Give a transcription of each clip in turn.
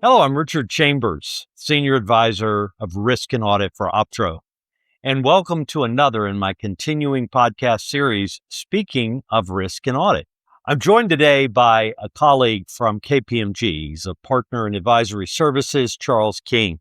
Hello, I'm Richard Chambers, Senior Advisor of Risk and Audit for Optro, and welcome to another in my continuing podcast series, Speaking of Risk and Audit. I'm joined today by a colleague from KPMG. He's a partner in advisory services, Charles King.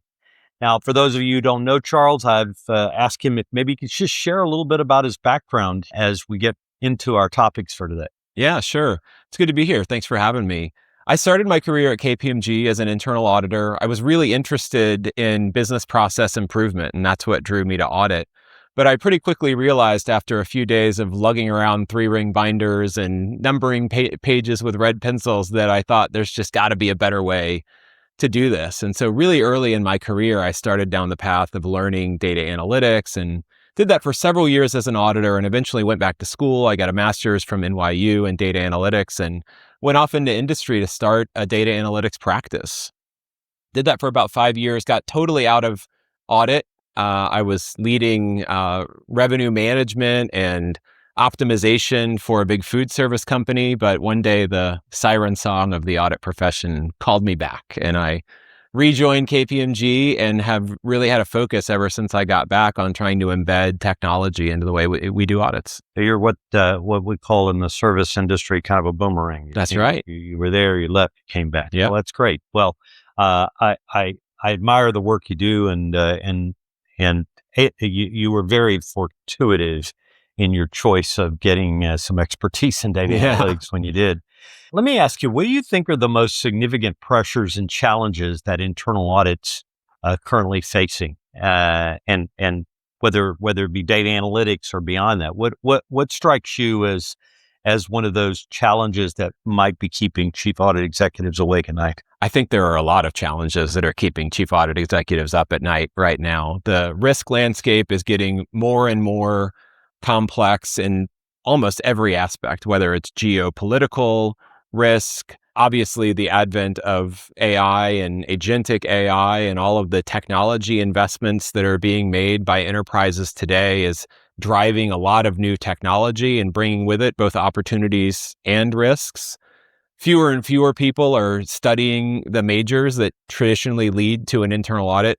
Now, for those of you who don't know Charles, I've asked him if maybe he could just share a little bit about his background as we get into our topics for today. Yeah, sure. It's good to be here. Thanks for having me. I started my career at KPMG as an internal auditor. I was really interested in business process improvement, and that's what drew me to audit. But I pretty quickly realized after a few days of lugging around 3-ring binders and numbering pages with red pencils that I thought there's just got to be a better way to do this. And so really early in my career, I started down the path of learning data analytics and did that for several years as an auditor and eventually went back to school. I got a master's from NYU in data analytics and went off into industry to start a data analytics practice. Did that for about 5 years, got totally out of audit. I was leading revenue management and optimization for a big food service company, but one day the siren song of the audit profession called me back and I rejoined KPMG and have really had a focus ever since I got back on trying to embed technology into the way we do audits. You're what we call in the service industry kind of a boomerang. That's right. You were there, you left, you came back. Yeah, well, that's great. Well, I admire the work you do, and you were very fortuitous in your choice of getting some expertise in data analytics when you did. Let me ask you, what do you think are the most significant pressures and challenges that internal audits currently facing, and whether it be data analytics or beyond that? What strikes you as one of those challenges that might be keeping chief audit executives awake at night? I think there are a lot of challenges that are keeping chief audit executives up at night right now. The risk landscape is getting more and more complex in almost every aspect, whether it's geopolitical risk, obviously the advent of AI and agentic AI and all of the technology investments that are being made by enterprises today is driving a lot of new technology and bringing with it both opportunities and risks. Fewer and fewer people are studying the majors that traditionally lead to an internal audit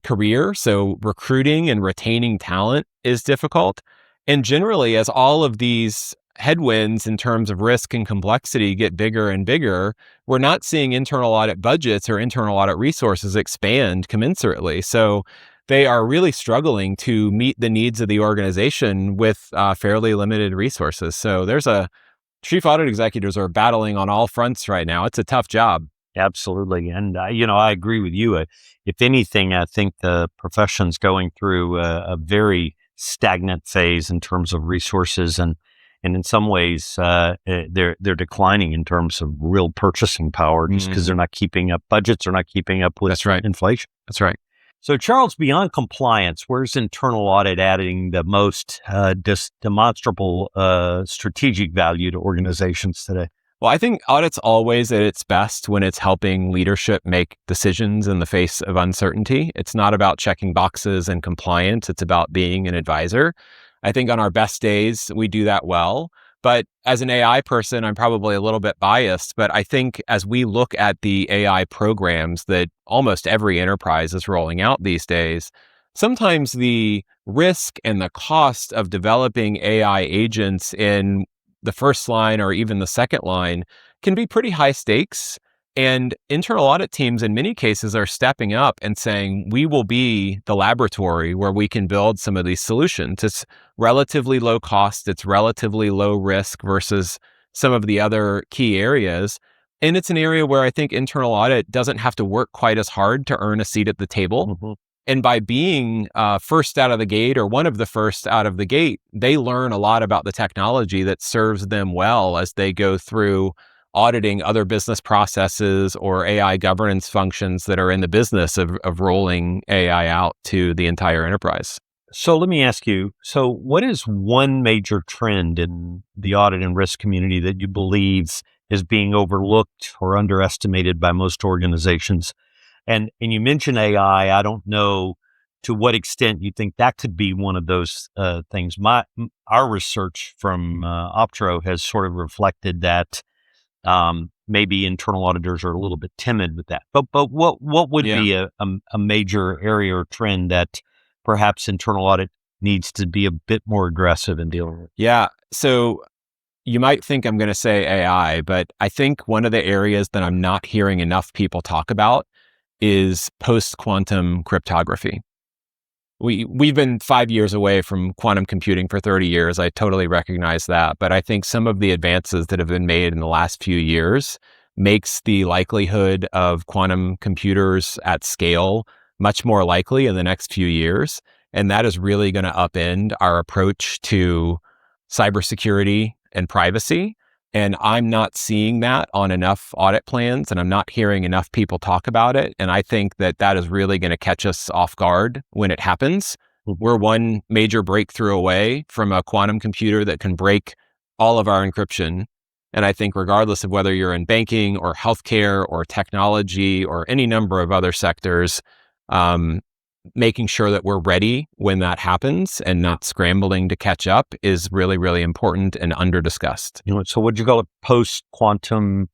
career. So recruiting and retaining talent is difficult. And generally, as all of these headwinds in terms of risk and complexity get bigger and bigger, we're not seeing internal audit budgets or internal audit resources expand commensurately. So they are really struggling to meet the needs of the organization with fairly limited resources. So chief audit executives are battling on all fronts right now. It's a tough job. Absolutely. And, I agree with you. If anything, I think the profession's going through a very stagnant phase in terms of resources, and in some ways, they're declining in terms of real purchasing power just because they're not keeping up. Budgets are not keeping up with inflation. That's right. So, Charles, beyond compliance, where's internal audit adding the most demonstrable strategic value to organizations today? Well, I think audit's always at its best when it's helping leadership make decisions in the face of uncertainty. It's not about checking boxes and compliance. It's about being an advisor. I think on our best days, we do that well. But as an AI person, I'm probably a little bit biased. But I think as we look at the AI programs that almost every enterprise is rolling out these days, sometimes the risk and the cost of developing AI agents in the first line or even the second line can be pretty high stakes. And internal audit teams in many cases are stepping up and saying, we will be the laboratory where we can build some of these solutions. It's relatively low cost, it's relatively low risk versus some of the other key areas. And it's an area where I think internal audit doesn't have to work quite as hard to earn a seat at the table. Mm-hmm. And by being first out of the gate or one of the first out of the gate, they learn a lot about the technology that serves them well as they go through auditing other business processes or AI governance functions that are in the business of rolling AI out to the entire enterprise. So let me ask you, what is one major trend in the audit and risk community that you believe is being overlooked or underestimated by most organizations? And you mentioned AI. I don't know to what extent you think that could be one of those things. Our research from Optro has sort of reflected that Maybe internal auditors are a little bit timid with that. But what would Yeah. be a major area or trend that perhaps internal audit needs to be a bit more aggressive in dealing with? Yeah. So you might think I'm going to say AI, but I think one of the areas that I'm not hearing enough people talk about is post-quantum cryptography. We've been 5 years away from quantum computing for 30 years. I totally recognize that. But I think some of the advances that have been made in the last few years makes the likelihood of quantum computers at scale much more likely in the next few years. And that is really going to upend our approach to cybersecurity and privacy. And I'm not seeing that on enough audit plans, and I'm not hearing enough people talk about it. And I think that that is really going to catch us off guard when it happens. We're one major breakthrough away from a quantum computer that can break all of our encryption. And I think regardless of whether you're in banking or healthcare or technology or any number of other sectors, um, making sure that we're ready when that happens and not scrambling to catch up is really, really important and under discussed. So what'd you call it?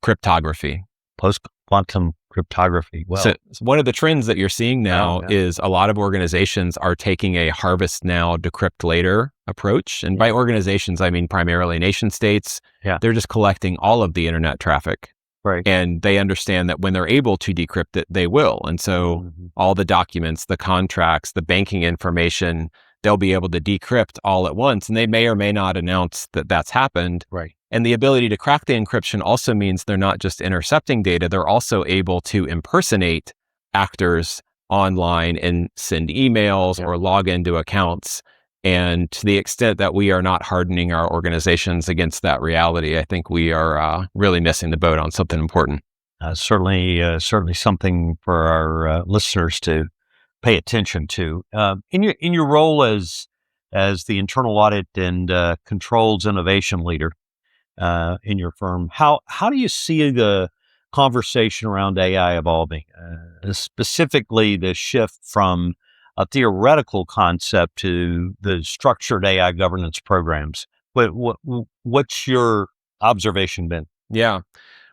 Cryptography. Post-quantum cryptography. Well, So one of the trends that you're seeing now yeah. is a lot of organizations are taking a harvest now, decrypt later approach. And by organizations, I mean primarily nation states. Yeah. They're just collecting all of the internet traffic. Right. And they understand that when they're able to decrypt it, they will. And so all the documents, the contracts, the banking information, they'll be able to decrypt all at once. And they may or may not announce that that's happened. Right. And the ability to crack the encryption also means they're not just intercepting data, they're also able to impersonate actors online and send emails or log into accounts. And to the extent that we are not hardening our organizations against that reality, I think we are really missing the boat on something important. Certainly something for our listeners to pay attention to. In your role as the internal audit and controls innovation leader in your firm, how do you see the conversation around AI evolving? Specifically, the shift from a theoretical concept to the structured AI governance programs. What's your observation been? Yeah.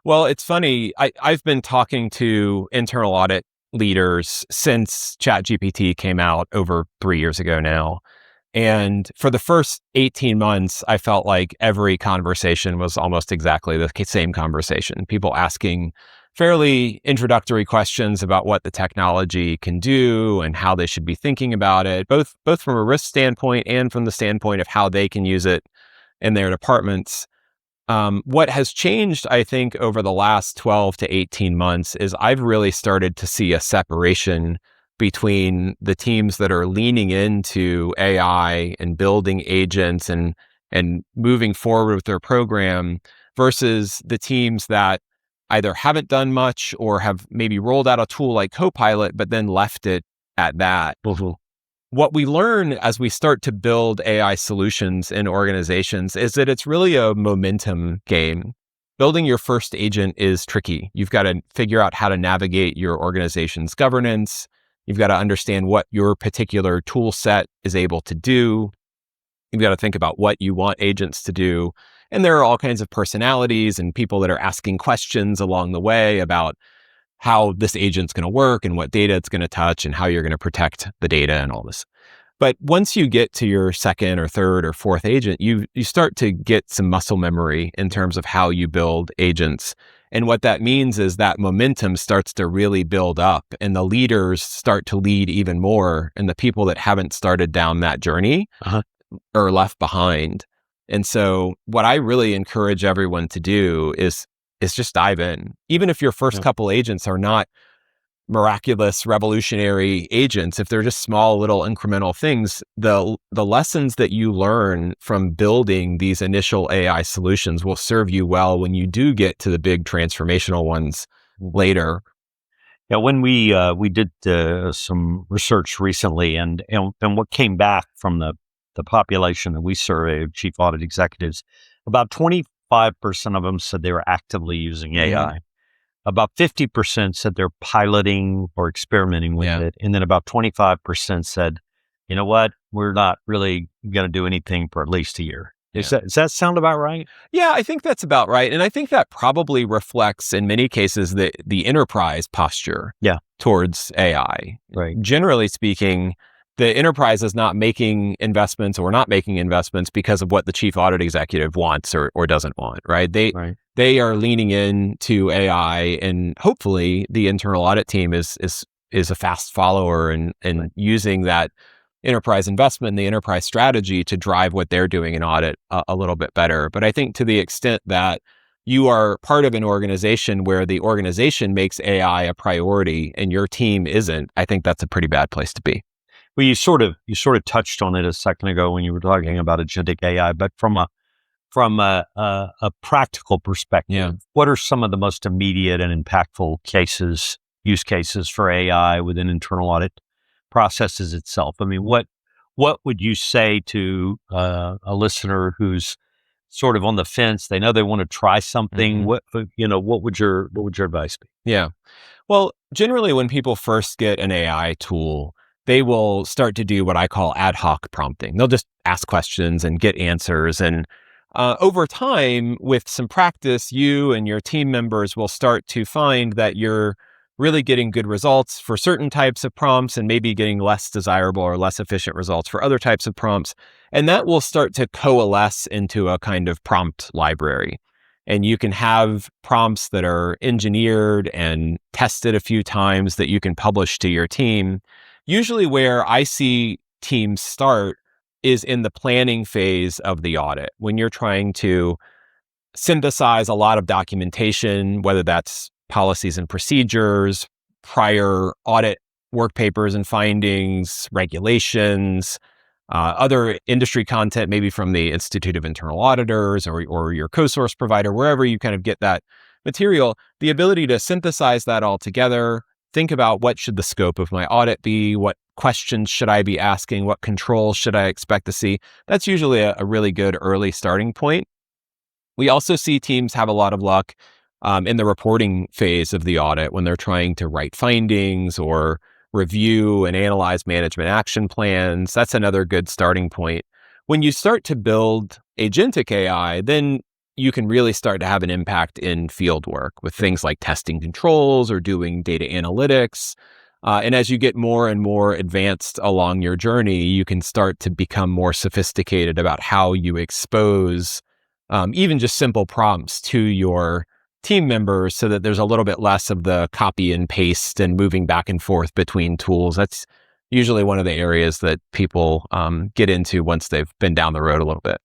Well, it's funny. I've been talking to internal audit leaders since ChatGPT came out over 3 years ago now. And for the first 18 months, I felt like every conversation was almost exactly the same conversation. People asking fairly introductory questions about what the technology can do and how they should be thinking about it, both from a risk standpoint and from the standpoint of how they can use it in their departments. What has changed, I think, over the last 12 to 18 months is I've really started to see a separation between the teams that are leaning into AI and building agents and moving forward with their program versus the teams that either haven't done much or have maybe rolled out a tool like Copilot, but then left it at that. What we learn as we start to build AI solutions in organizations is that it's really a momentum game. Building your first agent is tricky. You've got to figure out how to navigate your organization's governance. You've got to understand what your particular tool set is able to do. You've got to think about what you want agents to do. And there are all kinds of personalities and people that are asking questions along the way about how this agent's going to work and what data it's going to touch and how you're going to protect the data and all this. But once you get to your second or third or fourth agent, you start to get some muscle memory in terms of how you build agents. And what that means is that momentum starts to really build up and the leaders start to lead even more. And the people that haven't started down that journey are left behind. And so what I really encourage everyone to do is just dive in. Even if your first couple agents are not miraculous, revolutionary agents, if they're just small, little incremental things, the lessons that you learn from building these initial AI solutions will serve you well when you do get to the big transformational ones later. Yeah, when we did some research recently, and what came back from the population that we surveyed, chief audit executives, about 25% of them said they were actively using AI. About 50% said they're piloting or experimenting with it. And then about 25% said, you know what, we're not really going to do anything for at least a year. Does that sound about right? Yeah, I think that's about right. And I think that probably reflects in many cases the enterprise posture towards AI. Right. Generally speaking, the enterprise is not making investments or not making investments because of what the chief audit executive wants or doesn't want, right? They are leaning into AI, and hopefully the internal audit team is a fast follower and using that enterprise investment and the enterprise strategy to drive what they're doing in audit a little bit better. But I think to the extent that you are part of an organization where the organization makes AI a priority and your team isn't, I think that's a pretty bad place to be. Well, you sort of touched on it a second ago when you were talking about agentic AI, but from a practical perspective, what are some of the most immediate and impactful use cases for AI within internal audit processes itself? I mean, what would you say to a listener who's sort of on the fence? They know they want to try something. What would your advice be? Yeah. Well, generally, when people first get an AI tool, they will start to do what I call ad hoc prompting. They'll just ask questions and get answers. And over time, with some practice, you and your team members will start to find that you're really getting good results for certain types of prompts and maybe getting less desirable or less efficient results for other types of prompts. And that will start to coalesce into a kind of prompt library. And you can have prompts that are engineered and tested a few times that you can publish to your team. Usually where I see teams start is in the planning phase of the audit, when you're trying to synthesize a lot of documentation, whether that's policies and procedures, prior audit work papers and findings, regulations, other industry content, maybe from the Institute of Internal Auditors or your co-source provider, wherever you kind of get that material, the ability to synthesize that all together, think about what should the scope of my audit be, what questions should I be asking, what controls should I expect to see. That's usually a really good early starting point. We also see teams have a lot of luck in the reporting phase of the audit when they're trying to write findings or review and analyze management action plans. That's another good starting point. When you start to build agentic AI, then you can really start to have an impact in field work with things like testing controls or doing data analytics. And as you get more and more advanced along your journey, you can start to become more sophisticated about how you expose even just simple prompts to your team members so that there's a little bit less of the copy and paste and moving back and forth between tools. That's usually one of the areas that people get into once they've been down the road a little bit.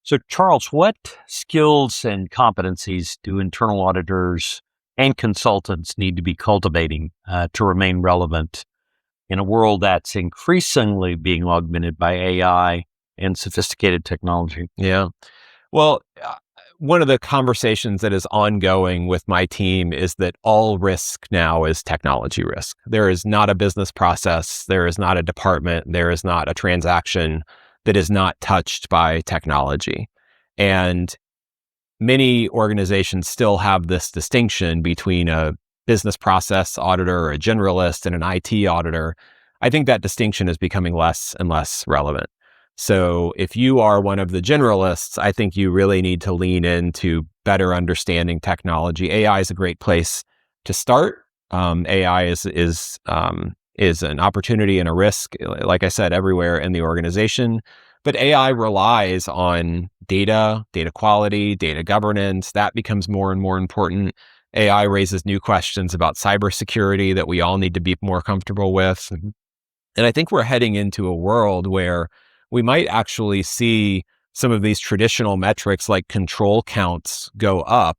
So, Charles, what skills and competencies do internal auditors and consultants need to be cultivating to remain relevant in a world that's increasingly being augmented by AI and sophisticated technology? Yeah. Well, one of the conversations that is ongoing with my team is that all risk now is technology risk. There is not a business process, there is not a department, there is not a transaction that is not touched by technology. And many organizations still have this distinction between a business process auditor or a generalist and an IT auditor. I think that distinction is becoming less and less relevant. So if you are one of the generalists, I think you really need to lean into better understanding technology. AI is a great place to start. AI is an opportunity and a risk, like I said, everywhere in the organization. But AI relies on data quality, data governance. That becomes more and more important. AI raises new questions about cybersecurity that we all need to be more comfortable with. And I think we're heading into a world where we might actually see some of these traditional metrics like control counts go up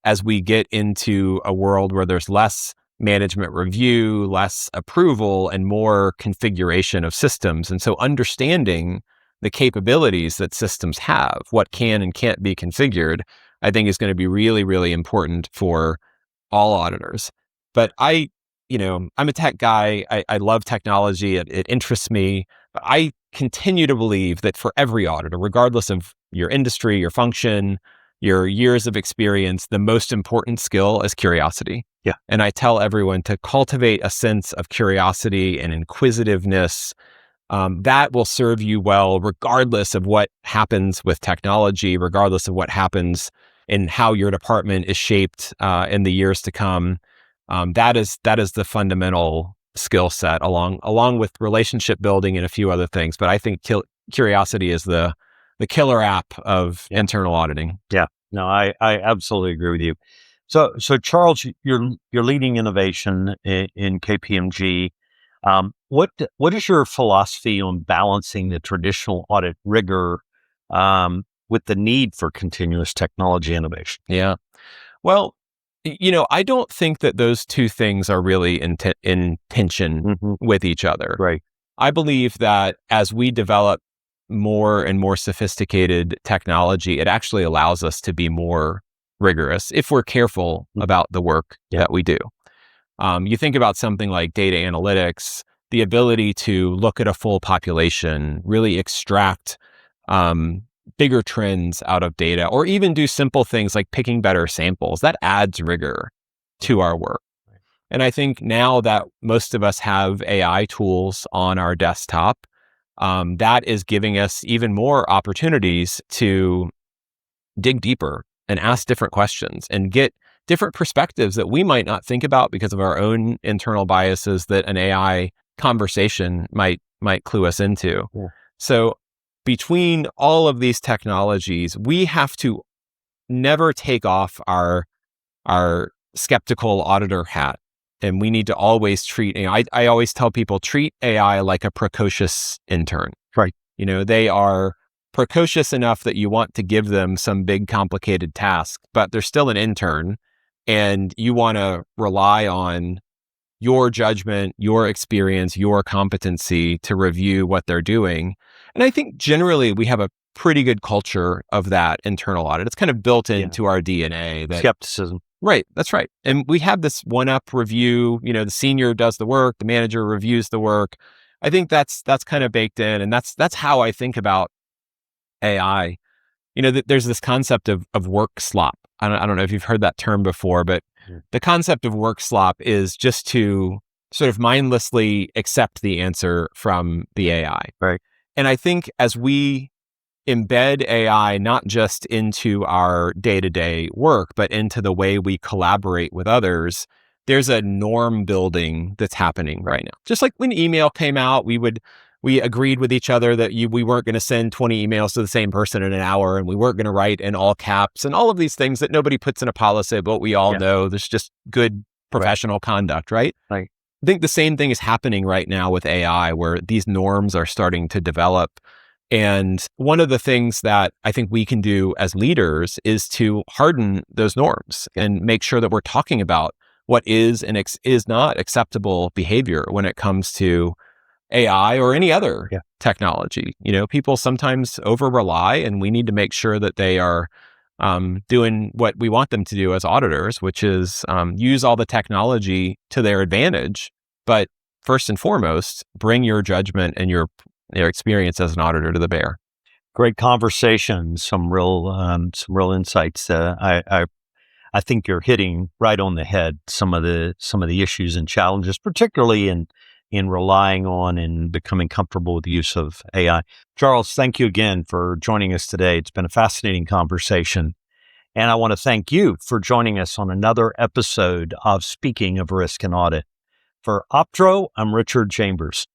as we get into a world where there's less management review, less approval, and more configuration of systems. And so understanding the capabilities that systems have, what can and can't be configured, I think is going to be really, really important for all auditors. But I'm a tech guy. I love technology. It interests me. But I continue to believe that for every auditor, regardless of your industry, your function, your years of experience, the most important skill is curiosity. Yeah. And I tell everyone to cultivate a sense of curiosity and inquisitiveness that will serve you well, regardless of what happens with technology, regardless of what happens in how your department is shaped in the years to come. That is the fundamental skill set, along with relationship building and a few other things. But I think curiosity is the killer app of internal auditing. Yeah, no, I absolutely agree with you. So Charles, you're leading innovation in KPMG. What is your philosophy on balancing the traditional audit rigor with the need for continuous technology innovation? Yeah. Well, I don't think that those two things are really in tension with each other. Right. I believe that as we develop more and more sophisticated technology, it actually allows us to be more rigorous if we're careful about the work that we do. You think about something like data analytics, the ability to look at a full population, really extract bigger trends out of data, or even do simple things like picking better samples. That adds rigor to our work. And I think now that most of us have AI tools on our desktop, that is giving us even more opportunities to dig deeper and ask different questions and get different perspectives that we might not think about because of our own internal biases that an AI conversation might clue us into. Yeah. So between all of these technologies, we have to never take off our skeptical auditor hat. And we need to always treat, I always tell people, treat AI like a precocious intern. Right. They are precocious enough that you want to give them some big complicated task, but they're still an intern and you want to rely on your judgment, your experience, your competency to review what they're doing. And I think generally we have a pretty good culture of that internal audit. It's kind of built into our DNA. That skepticism. Right. That's right. And we have this one-up review, the senior does the work, the manager reviews the work. I think that's kind of baked in. And that's how I think about AI. There's this concept of work slop. I don't know if you've heard that term before, but the concept of work slop is just to sort of mindlessly accept the answer from the AI. Right. And I think as we embed AI not just into our day-to-day work, but into the way we collaborate with others, there's a norm building that's happening right now. Just like when email came out, we agreed with each other that we weren't going to send 20 emails to the same person in an hour, and we weren't going to write in all caps and all of these things that nobody puts in a policy, but we all know there's just good professional conduct, right? Right. I think the same thing is happening right now with AI, where these norms are starting to develop. And one of the things that I think we can do as leaders is to harden those norms and make sure that we're talking about what is and is not acceptable behavior when it comes to AI or any other technology. People sometimes over rely, and we need to make sure that they are doing what we want them to do as auditors, which is use all the technology to their advantage. But first and foremost, bring your judgment and your experience as an auditor to the bear. Great conversation. Some real insights. I think you're hitting right on the head some of the issues and challenges, particularly in relying on and becoming comfortable with the use of AI. Charles, thank you again for joining us today. It's been a fascinating conversation. And I want to thank you for joining us on another episode of Speaking of Risk and Audit. For Optro, I'm Richard Chambers.